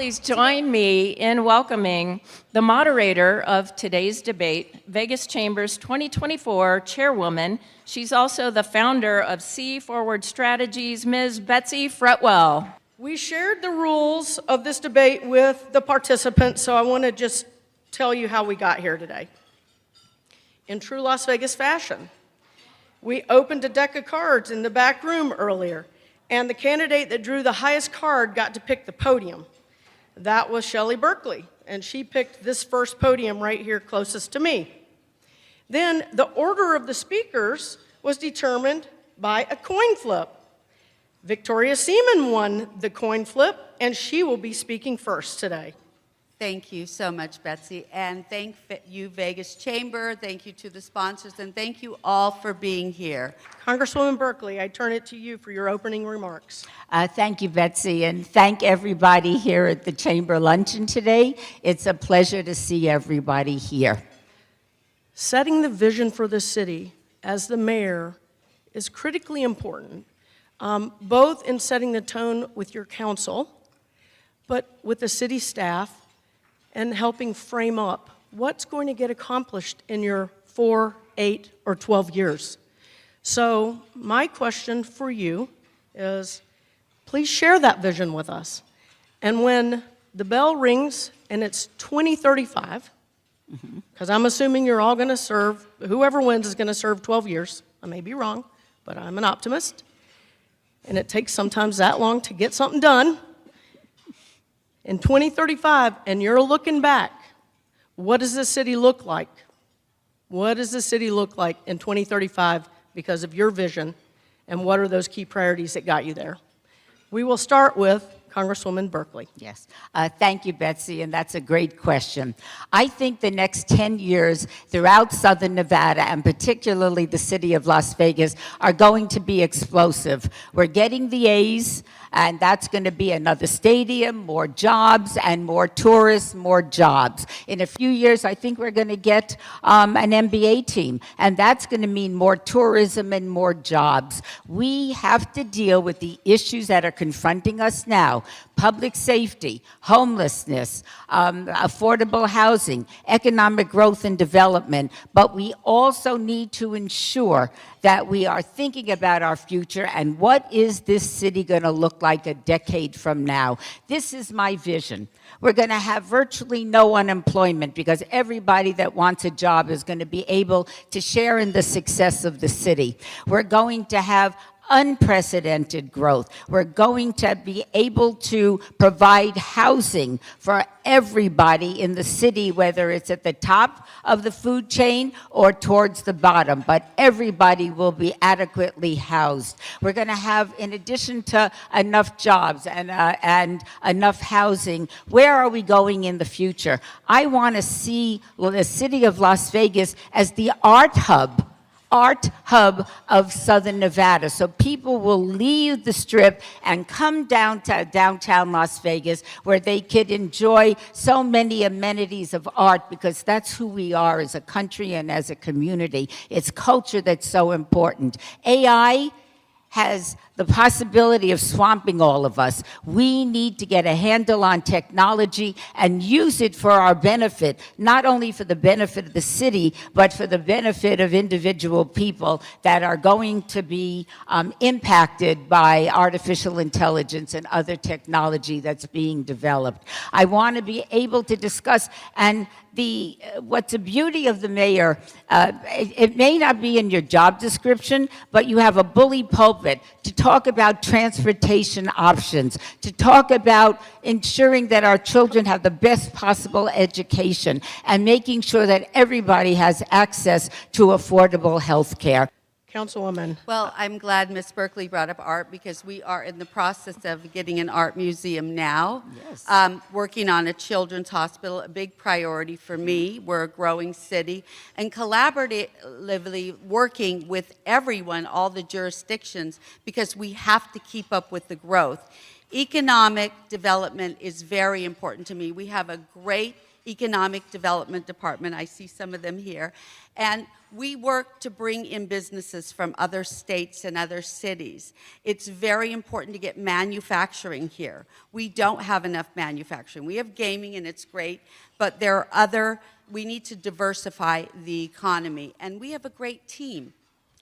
please join me in welcoming the moderator of today's debate, Vegas Chamber's 2024 Chairwoman. She's also the founder of C Forward Strategies, Ms. Betsy Fretwell. We shared the rules of this debate with the participants, so I want to just tell you how we got here today. In true Las Vegas fashion, we opened a deck of cards in the back room earlier, and the candidate that drew the highest card got to pick the podium. That was Shelley Berkley, and she picked this first podium right here closest to me. Then the order of the speakers was determined by a coin flip. Victoria Seaman won the coin flip, and she will be speaking first today. Thank you so much, Betsy, and thank you, Vegas Chamber, thank you to the sponsors, and thank you all for being here. Congresswoman Berkley, I turn it to you for your opening remarks. Thank you, Betsy, and thank everybody here at the Chamber Luncheon today. It's a pleasure to see everybody here. Setting the vision for the city as the mayor is critically important, both in setting the tone with your council, but with the city staff, and helping frame up what's going to get accomplished in your 4, 8, or 12 years. So my question for you is, please share that vision with us. And when the bell rings and it's 2035, because I'm assuming you're all going to serve, whoever wins is going to serve 12 years. I may be wrong, but I'm an optimist. And it takes sometimes that long to get something done. In 2035, and you're looking back, what does the city look like? What does the city look like in 2035 because of your vision, and what are those key priorities that got you there? We will start with Congresswoman Berkley. Yes, thank you, Betsy, and that's a great question. I think the next 10 years throughout Southern Nevada, and particularly the city of Las Vegas, are going to be explosive. We're getting the A's, and that's going to be another stadium, more jobs, and more tourists, more jobs. In a few years, I think we're going to get an NBA team, and that's going to mean more tourism and more jobs. We have to deal with the issues that are confronting us now: public safety, homelessness, affordable housing, economic growth and development, but we also need to ensure that we are thinking about our future and what is this city going to look like a decade from now. This is my vision. We're going to have virtually no unemployment because everybody that wants a job is going to be able to share in the success of the city. We're going to have unprecedented growth. We're going to be able to provide housing for everybody in the city, whether it's at the top of the food chain or towards the bottom, but everybody will be adequately housed. We're going to have, in addition to enough jobs and enough housing, where are we going in the future? I want to see the city of Las Vegas as the art hub of Southern Nevada. So people will leave the Strip and come down to downtown Las Vegas, where they could enjoy so many amenities of art, because that's who we are as a country and as a community. It's culture that's so important. AI has the possibility of swamping all of us. We need to get a handle on technology and use it for our benefit, not only for the benefit of the city, but for the benefit of individual people that are going to be impacted by artificial intelligence and other technology that's being developed. I want to be able to discuss, and what's the beauty of the mayor, it may not be in your job description, but you have a bully pulpit to talk about transportation options, to talk about ensuring that our children have the best possible education, and making sure that everybody has access to affordable health care. Councilwoman. Well, I'm glad Ms. Berkley brought up art, because we are in the process of getting an art museum now. Yes. Working on a children's hospital, a big priority for me. We're a growing city, and collaboratively working with everyone, all the jurisdictions, because we have to keep up with the growth. Economic development is very important to me. We have a great Economic Development Department. I see some of them here. And we work to bring in businesses from other states and other cities. It's very important to get manufacturing here. We don't have enough manufacturing. We have gaming, and it's great, but there are we need to diversify the economy, and we have a great team.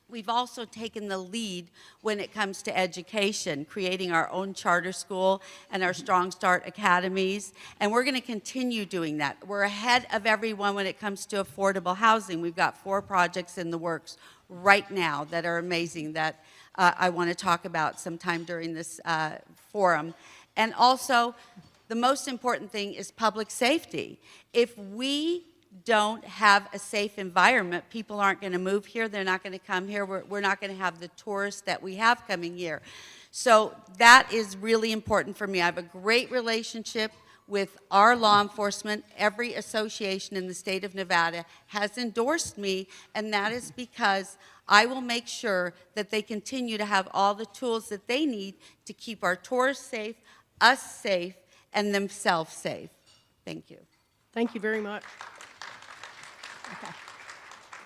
We've also taken the lead when it comes to education, creating our own charter school and our Strong Start academies, and we're going to continue doing that. We're ahead of everyone when it comes to affordable housing. We've got 4 projects in the works right now that are amazing that I want to talk about sometime during this forum. And also, the most important thing is public safety. If we don't have a safe environment, people aren't going to move here, they're not going to come here, we're not going to have the tourists that we have coming here. So that is really important for me. I have a great relationship with our law enforcement. Every association in the state of Nevada has endorsed me, and that is because I will make sure that they continue to have all the tools that they need to keep our tourists safe, us safe, and themselves safe. Thank you. Thank you very much.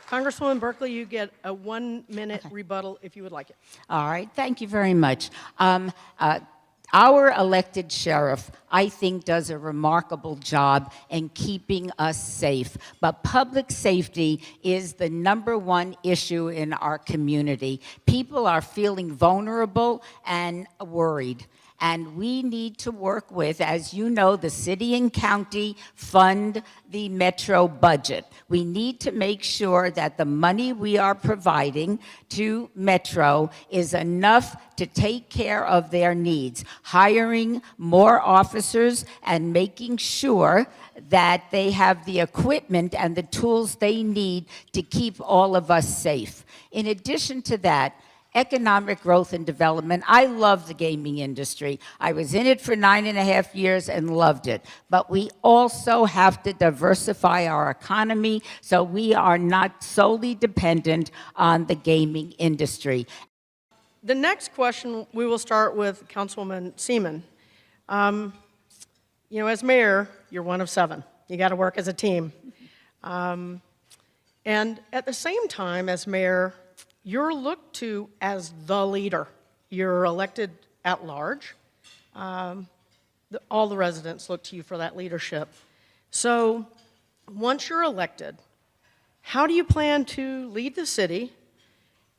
Congresswoman Berkley, you get a 1-minute rebuttal if you would like it. All right, thank you very much. Our elected sheriff, I think, does a remarkable job in keeping us safe. But public safety is the #1 issue in our community. People are feeling vulnerable and worried. And we need to work with, as you know, the city and county fund the metro budget. We need to make sure that the money we are providing to Metro is enough to take care of their needs, hiring more officers and making sure that they have the equipment and the tools they need to keep all of us safe. In addition to that, economic growth and development. I love the gaming industry. I was in it for 9.5 years and loved it. But we also have to diversify our economy so we are not solely dependent on the gaming industry. The next question, we will start with Councilwoman Seaman. You know, as mayor, you're one of 7. You got to work as a team. And at the same time, as mayor, you're looked to as the leader. You're elected at large. All the residents look to you for that leadership. So once you're elected, how do you plan to lead the city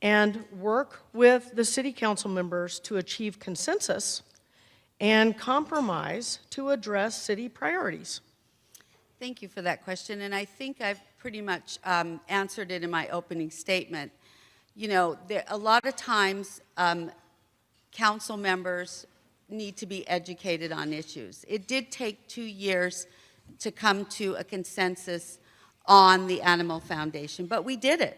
and work with the city council members to achieve consensus and compromise to address city priorities? Thank you for that question, and I think I've pretty much answered it in my opening statement. You know, a lot of times council members need to be educated on issues. It did take 2 years to come to a consensus on the Animal Foundation, but we did it.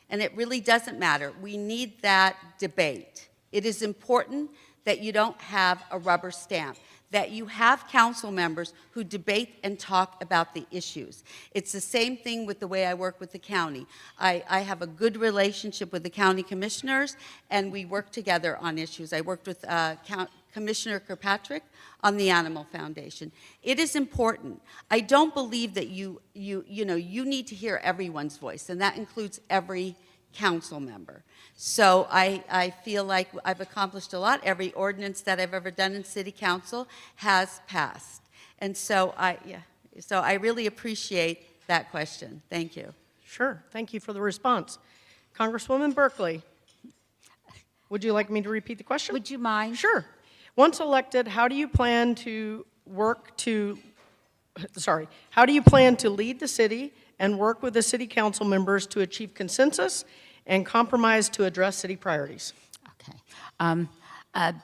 And it really doesn't matter. We need that debate. It is important that you don't have a rubber stamp, that you have council members who debate and talk about the issues. It's the same thing with the way I work with the county. I have a good relationship with the county commissioners, and we work together on issues. I worked with Commissioner Kirkpatrick on the Animal Foundation. It is important. I don't believe that you need to hear everyone's voice, and that includes every council member. So I feel like I've accomplished a lot. Every ordinance that I've ever done in city council has passed. And so I really appreciate that question. Thank you. Sure, thank you for the response. Congresswoman Berkley, would you like me to repeat the question? Would you mind? Sure. Once elected, how do you plan to lead the city and work with the city council members to achieve consensus and compromise to address city priorities? Okay.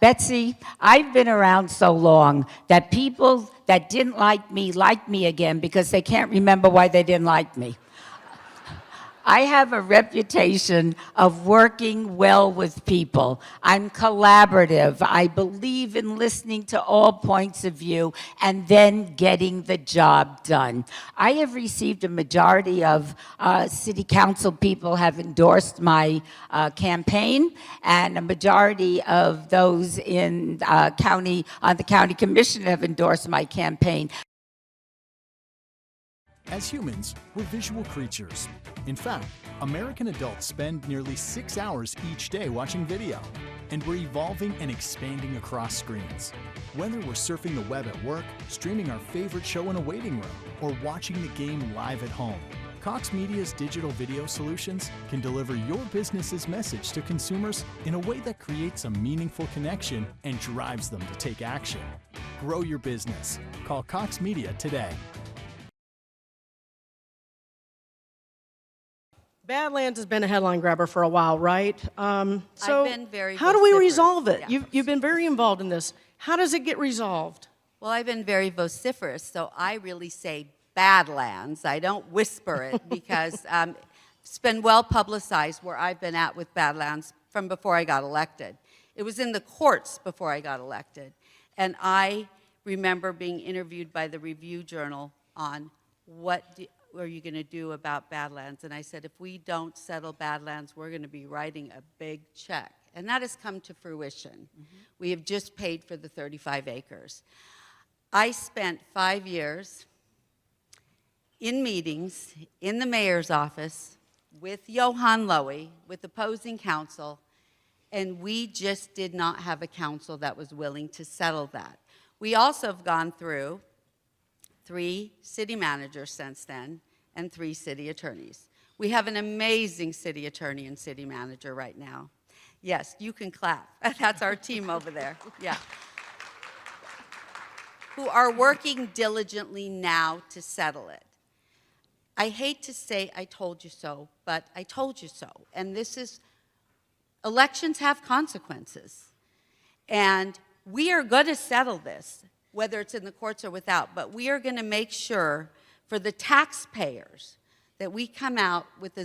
Betsy, I've been around so long that people that didn't like me again because they can't remember why they didn't like me. I have a reputation of working well with people. I'm collaborative. I believe in listening to all points of view and then getting the job done. I have received a majority of city council people have endorsed my campaign, and a majority of those in the county commission have endorsed my campaign. As humans, we're visual creatures. In fact, American adults spend nearly 6 hours each day watching video, and we're evolving and expanding across screens. Whether we're surfing the web at work, streaming our favorite show in a waiting room, or watching the game live at home, Cox Media's digital video solutions can deliver your business's message to consumers in a way that creates a meaningful connection and drives them to take action. Grow your business. Call Cox Media today. Badlands has been a headline grabber for a while, right? So I've been very how do we vociferous. resolve it? Yeah. You've been very involved in this. How does it get resolved? Well, I've been very vociferous, so I really say Badlands. I don't whisper it because it's been well publicized where I've been at with Badlands from before I got elected. It was in the courts before I got elected. And I remember being interviewed by the Review Journal on what are you going to do about Badlands? And I said, if we don't settle Badlands, we're going to be writing a big check. And that has come to fruition. Mm-hmm. We have just paid for the 35 acres. I spent 5 years in meetings in the mayor's office with Johan Lowy, with opposing counsel, and we just did not have a council that was willing to settle that. We also have gone through 3 city managers since then and 3 city attorneys. We have an amazing city attorney and city manager right now. Yes, you can clap. That's our team over there. Yeah. Who are working diligently now to settle it. I hate to say I told you so, but I told you so. And this is, elections have consequences. And we are going to settle this, whether it's in the courts or without, but we are going to make sure for the taxpayers that we come out with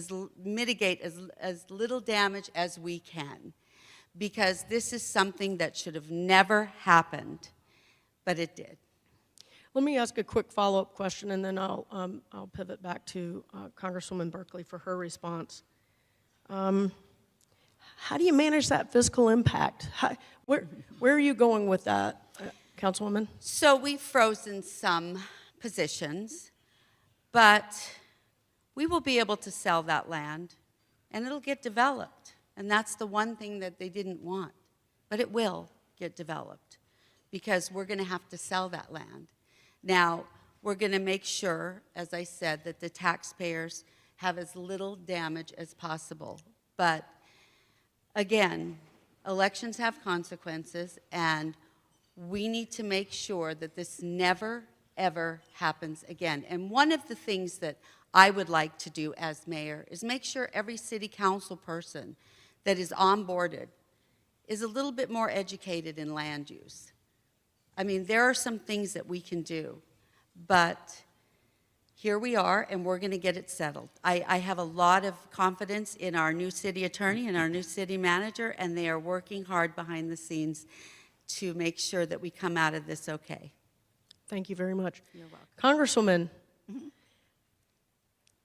mitigate as little damage as we can. Because this is something that should have never happened, but it did. Let me ask a quick follow-up question, and then I'll pivot back to Congresswoman Berkley for her response. How do you manage that fiscal impact? Where are you going with that, Councilwoman? So we've frozen some positions, but we will be able to sell that land, and it'll get developed. And that's the one thing that they didn't want. But it will get developed because we're going to have to sell that land. Now, we're going to make sure, as I said, that the taxpayers have as little damage as possible. But again, elections have consequences, and we need to make sure that this never, ever happens again. And one of the things that I would like to do as mayor is make sure every city council person that is onboarded is a little bit more educated in land use. I mean, there are some things that we can do, but here we are, and we're going to get it settled. I have a lot of confidence in our new city attorney and our new city manager, and they are working hard behind the scenes to make sure that we come out of this okay. Thank you very much. You're welcome. Congresswoman,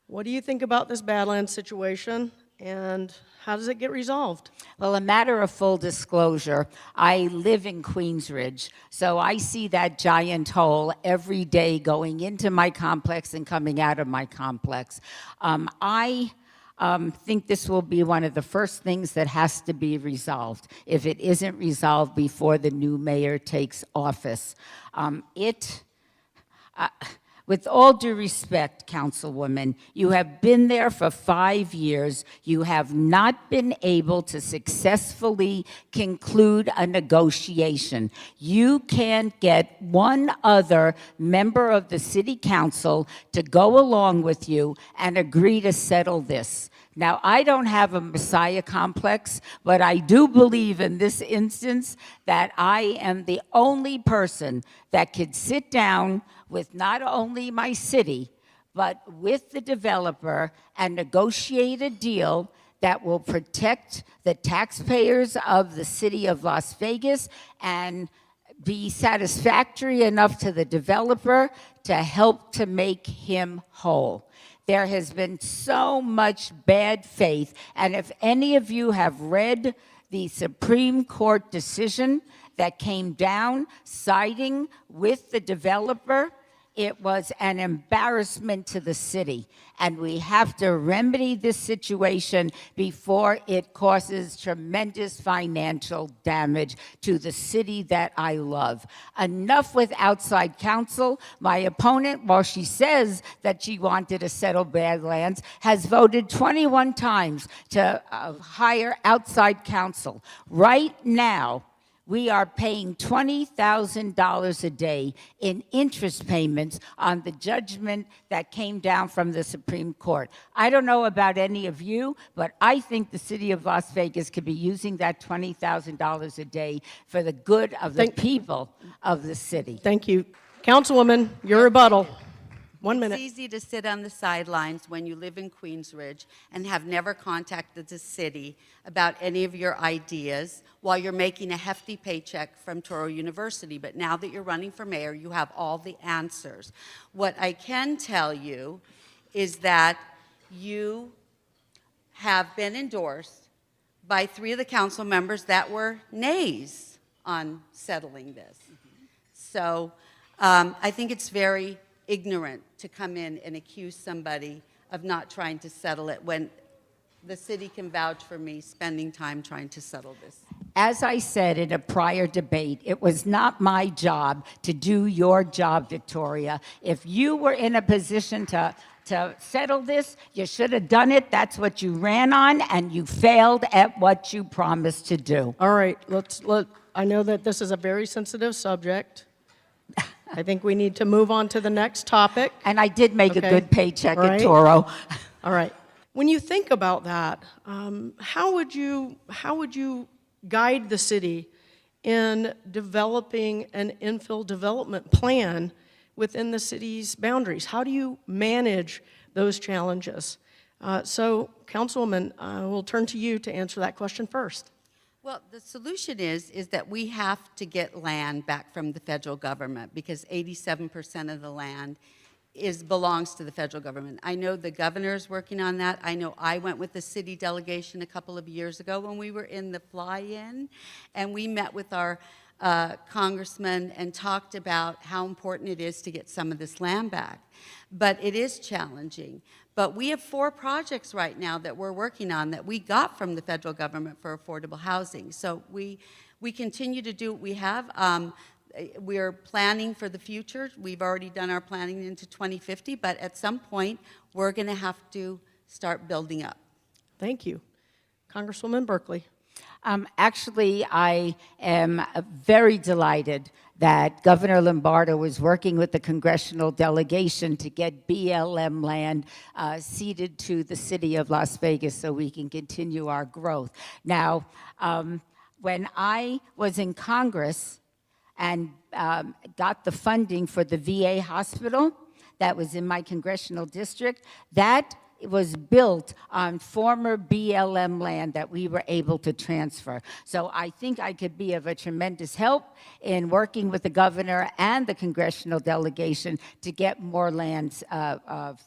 what do you think about this Badlands situation, and how does it get resolved? Well, a matter of full disclosure, I live in Queensridge, so I see that giant hole every day going into my complex and coming out of my complex. I think this will be one of the first things that has to be resolved if it isn't resolved before the new mayor takes office. With all due respect, Councilwoman, you have been there for 5 years. You have not been able to successfully conclude a negotiation. You can't get one other member of the city council to go along with you and agree to settle this. Now, I don't have a messiah complex, but I do believe in this instance that I am the only person that could sit down with not only my city, but with the developer and negotiate a deal that will protect the taxpayers of the city of Las Vegas and be satisfactory enough to the developer to help to make him whole. There has been so much bad faith, and if any of you have read the Supreme Court decision that came down siding with the developer, It was an embarrassment to the city, and we have to remedy this situation before it causes tremendous financial damage to the city that I love. Enough with outside counsel. My opponent, while she says that she wanted to settle Badlands, has voted 21 times to hire outside counsel. Right now, we are paying $20,000 a day in interest payments on the judgment that came down from the Supreme Court. I don't know about any of you, but I think the city of Las Vegas could be using that $20,000 a day for the good of the people of the city. Thank you. Councilwoman, your rebuttal. 1 minute. It's easy to sit on the sidelines when you live in Queensridge and have never contacted the city about any of your ideas while you're making a hefty paycheck from Touro University. But now that you're running for mayor, you have all the answers. What I can tell you is that you have been endorsed by 3 of the council members that were nays on settling this. So I think it's very ignorant to come in and accuse somebody of not trying to settle it when the city can vouch for me spending time trying to settle this. As I said in a prior debate, it was not my job to do your job, Victoria. If you were in a position to settle this, you should have done it. That's what you ran on, and you failed at what you promised to do. All right, I know that this is a very sensitive subject. I think we need to move on to the next topic. And I did make Okay. a good paycheck Right. at Touro. All right. When you think about that, how would you guide the city in developing an infill development plan within the city's boundaries? How do you manage those challenges? So, Councilwoman, we'll turn to you to answer that question first. Well, the solution is that we have to get land back from the federal government because 87% of the land belongs to the federal government. I know the governor's working on that. I know I went with the city delegation a couple of years ago when we were in the fly-in, and we met with our congressman and talked about how important it is to get some of this land back. But it is challenging. But we have 4 projects right now that we're working on that we got from the federal government for affordable housing. So we continue to do what we have. We're planning for the future. We've already done our planning into 2050, but at some point, we're going to have to start building up. Thank you. Congresswoman Berkley. Actually, I am very delighted that Governor Lombardo was working with the congressional delegation to get BLM land ceded to the city of Las Vegas so we can continue our growth. Now, when I was in Congress and got the funding for the VA hospital that was in my congressional district, that it was built on former BLM land that we were able to transfer. So I think I could be of a tremendous help in working with the governor and the congressional delegation to get more lands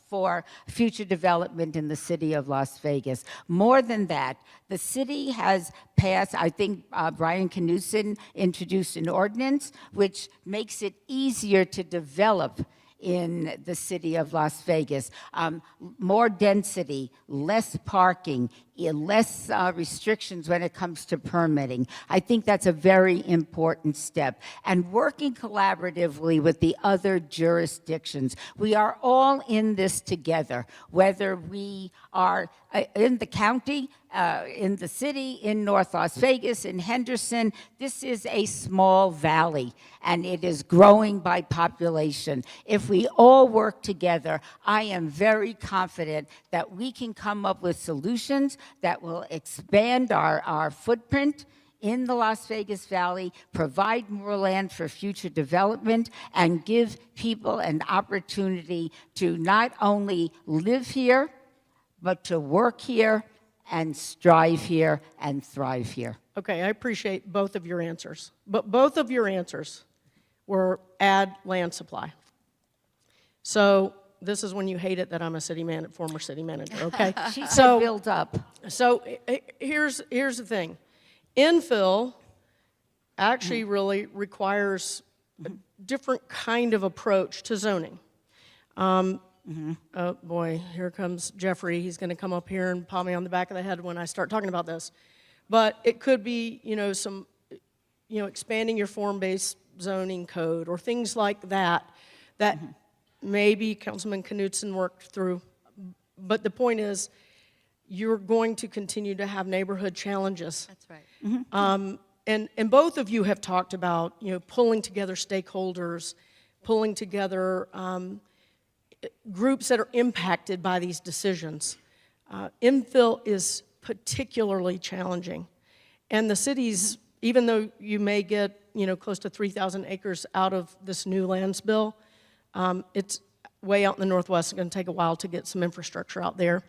for future development in the city of Las Vegas. More than that, the city has passed, I think Brian Knudsen introduced an ordinance which makes it easier to develop in the city of Las Vegas. More density, less parking, less restrictions when it comes to permitting. I think that's a very important step. And working collaboratively with the other jurisdictions. We are all in this together, whether we are in the county, in the city, in North Las Vegas, in Henderson. This is a small valley, and it is growing by population. If we all work together, I am very confident that we can come up with solutions that will expand our footprint in the Las Vegas Valley, provide more land for future development, and give people an opportunity to not only live here, but to work here and strive here and thrive here. Okay, I appreciate both of your answers, but both of your answers were add land supply. So this is when you hate it that I'm a former city manager, okay? She said build up. So here's the thing. Infill actually really requires different kind of approach to zoning. Oh boy, here comes Jeffrey. He's going to come up here and pat me on the back of the head when I start talking about this. But it could be, expanding your form-based zoning code or things like that, that maybe Councilman Knudsen worked through. But the point is, you're going to continue to have neighborhood challenges. That's right. And both of you have talked about, pulling together stakeholders, pulling together groups that are impacted by these decisions. Infill is particularly challenging. And the cities, even though you may get, close to 3,000 acres out of this new lands bill, it's way out in the Northwest. It's going to take a while to get some infrastructure out there.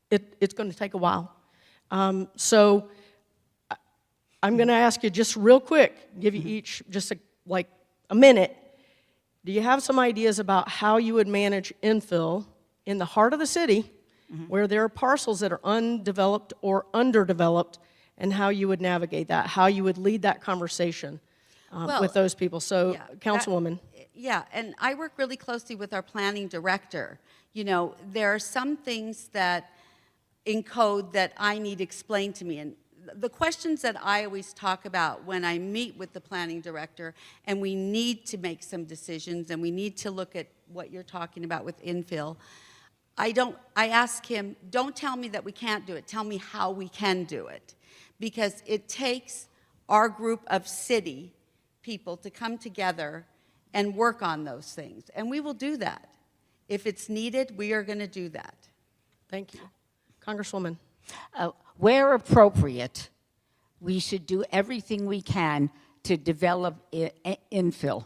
It's going to take a while. So I'm going to ask you just real quick, give you each just a minute. Do you have some ideas about how you would manage infill in the heart of the city, where there are parcels that are undeveloped or underdeveloped, and how you would navigate that, how you would lead that conversation with those people? So, yeah, Councilwoman. Yeah, and I work really closely with our planning director. There are some things that in code that I need explained to me, and the questions that I always talk about when I meet with the planning director, and we need to make some decisions, and we need to look at what you're talking about with infill, I ask him, don't tell me that we can't do it, tell me how we can do it. Because it takes our group of city people to come together and work on those things. And we will do that. If it's needed, we are going to do that. Thank you. Congresswoman. Where appropriate, we should do everything we can to develop infill.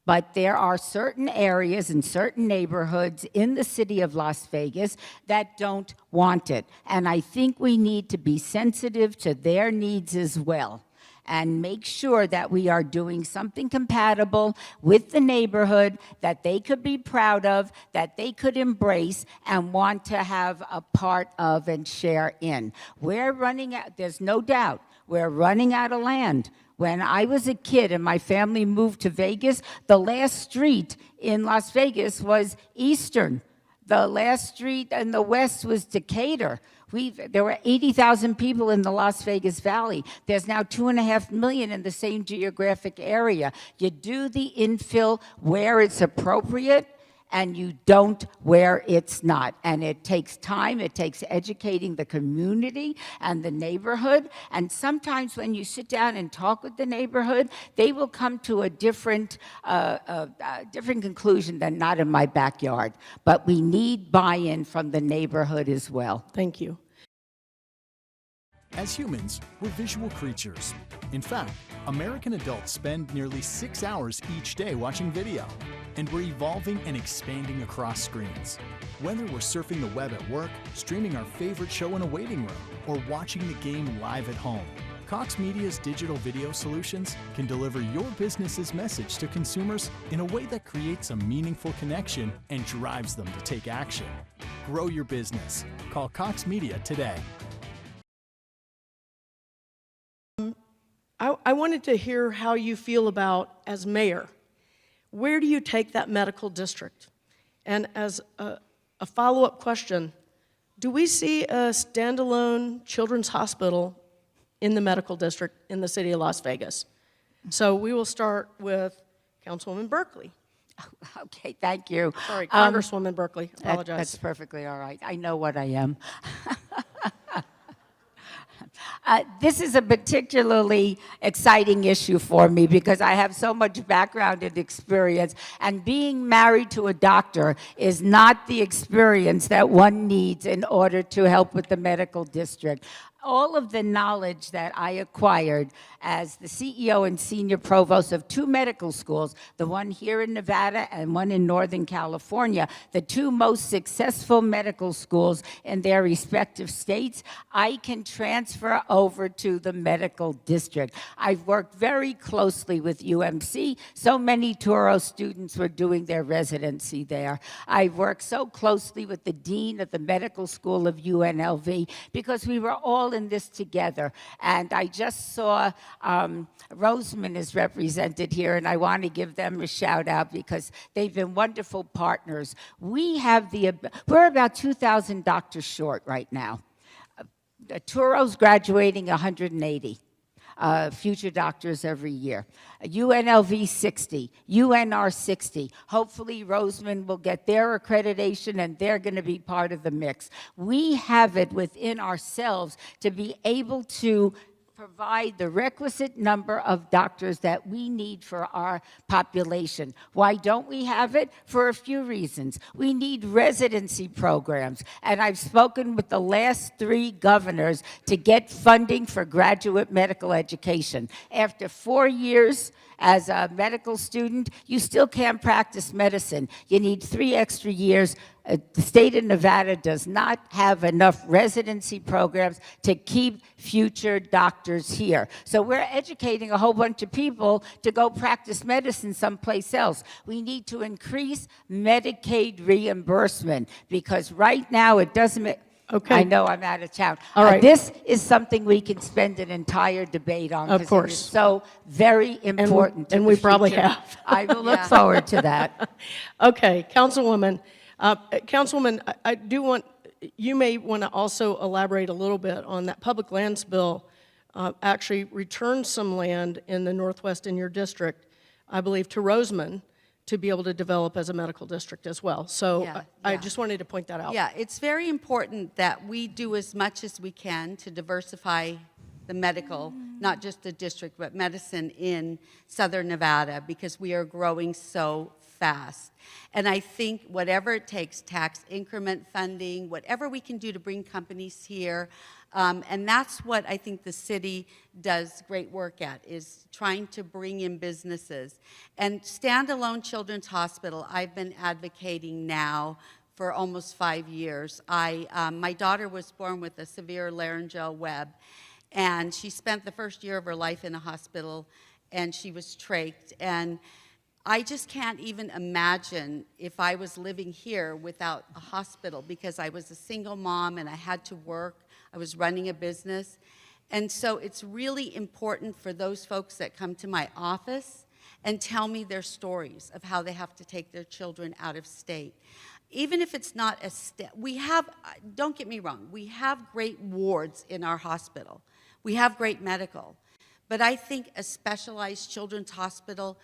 But there are certain areas and certain neighborhoods in the city of Las Vegas that don't want it. And I think we need to be sensitive to their needs as well, and make sure that we are doing something compatible with the neighborhood that they could be proud of, that they could embrace and want to have a part of and share in. We're running out, there's no doubt, we're running out of land. When I was a kid and my family moved to Vegas, the last street in Las Vegas was Eastern. The last street in the west was Decatur. There were 80,000 people in the Las Vegas Valley. There's now 2.5 million in the same geographic area. You do the infill where it's appropriate, and you don't where it's not. And it takes time, it takes educating the community and the neighborhood. And sometimes when you sit down and talk with the neighborhood, they will come to a different conclusion than not in my backyard. But we need buy-in from the neighborhood as well. Thank you. As humans, we're visual creatures. In fact, American adults spend nearly 6 hours each day watching video, and we're evolving and expanding across screens. Whether we're surfing the web at work, streaming our favorite show in a waiting room, or watching the game live at home, Cox Media's digital video solutions can deliver your business's message to consumers in a way that creates a meaningful connection and drives them to take action. Grow your business. Call Cox Media today. I wanted to hear how you feel about, as mayor, where do you take that medical district? And as a follow-up question, do we see a standalone children's hospital in the medical district in the city of Las Vegas? So we will start with Councilwoman Berkley. Okay, thank you. Sorry, Congresswoman Berkley, apologize. That's perfectly all right. I know what I am. This is a particularly exciting issue for me because I have so much background and experience, and being married to a doctor is not the experience that one needs in order to help with the medical district. All of the knowledge that I acquired as the CEO and senior provost of 2 medical schools, the one here in Nevada and one in Northern California, the 2 most successful medical schools in their respective states, I can transfer over to the medical district. I've worked very closely with UMC. So many Touro students were doing their residency there. I've worked so closely with the dean of the medical school of UNLV because we were all all in this together. And I just saw Roseman is represented here, and I want to give them a shout out because they've been wonderful partners. We're about 2,000 doctors short right now. Turo's graduating 180. Future doctors every year. UNLV 60, UNR 60. Hopefully Roseman will get their accreditation and they're going to be part of the mix. We have it within ourselves to be able to provide the requisite number of doctors that we need for our population. Why don't we have it? For a few reasons. We need residency programs, and I've spoken with the last 3 governors to get funding for graduate medical education. After 4 years as a medical student, you still can't practice medicine. You need 3 extra years. The state of Nevada does not have enough residency programs to keep future doctors here. So we're educating a whole bunch of people to go practice medicine someplace else. We need to increase Medicaid reimbursement because right now it doesn't make... Okay. I know I'm out of town. All right. This is something we can spend an entire debate on. Of 'cause course. It is so very important. and to we the probably future. have. I will look forward to that. Okay, Councilwoman. Councilwoman, I do want, you may want to also elaborate a little bit on that public lands bill. Actually returned some land in the Northwest in your district, I believe, to Roseman to be able to develop as a medical district as well. So Yeah, I yeah. just wanted to point that out. Yeah, it's very important that we do as much as we can to diversify the medical, not just the district, but medicine in Southern Nevada because we are growing so fast. And I think whatever it takes, tax increment funding, whatever we can do to bring companies here, and that's what I think the city does great work at, is trying to bring in businesses. And standalone Children's Hospital, I've been advocating now for almost 5 years. My daughter was born with a severe laryngeal web, and she spent the first year of her life in a hospital, and she was trached. And I just can't even imagine if I was living here without a hospital because I was a single mom and I had to work. I was running a business. And so it's really important for those folks that come to my office and tell me their stories of how they have to take their children out of state. Even if it's not a we have, don't get me wrong, we have great wards in our hospital. We have great medical. But I think a specialized children's hospital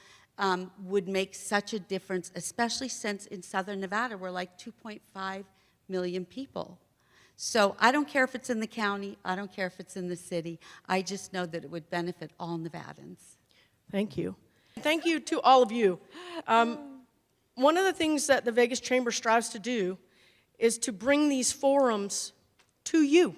would make such a difference, especially since in Southern Nevada, we're like 2.5 million people. So I don't care if it's in the county, I don't care if it's in the city, I just know that it would benefit all Nevadans. Thank you. Thank you to all of you. One of the things that the Vegas Chamber strives to do is to bring these forums to you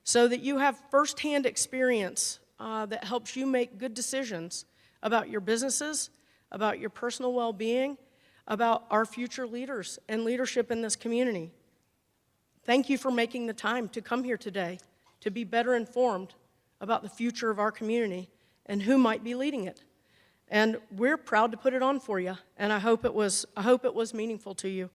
so that you have firsthand experience that helps you make good decisions about your businesses, about your personal well-being, about our future leaders and leadership in this community. Thank you for making the time to come here today to be better informed about the future of our community and who might be leading it. And we're proud to put it on for you, and I hope it was meaningful to you.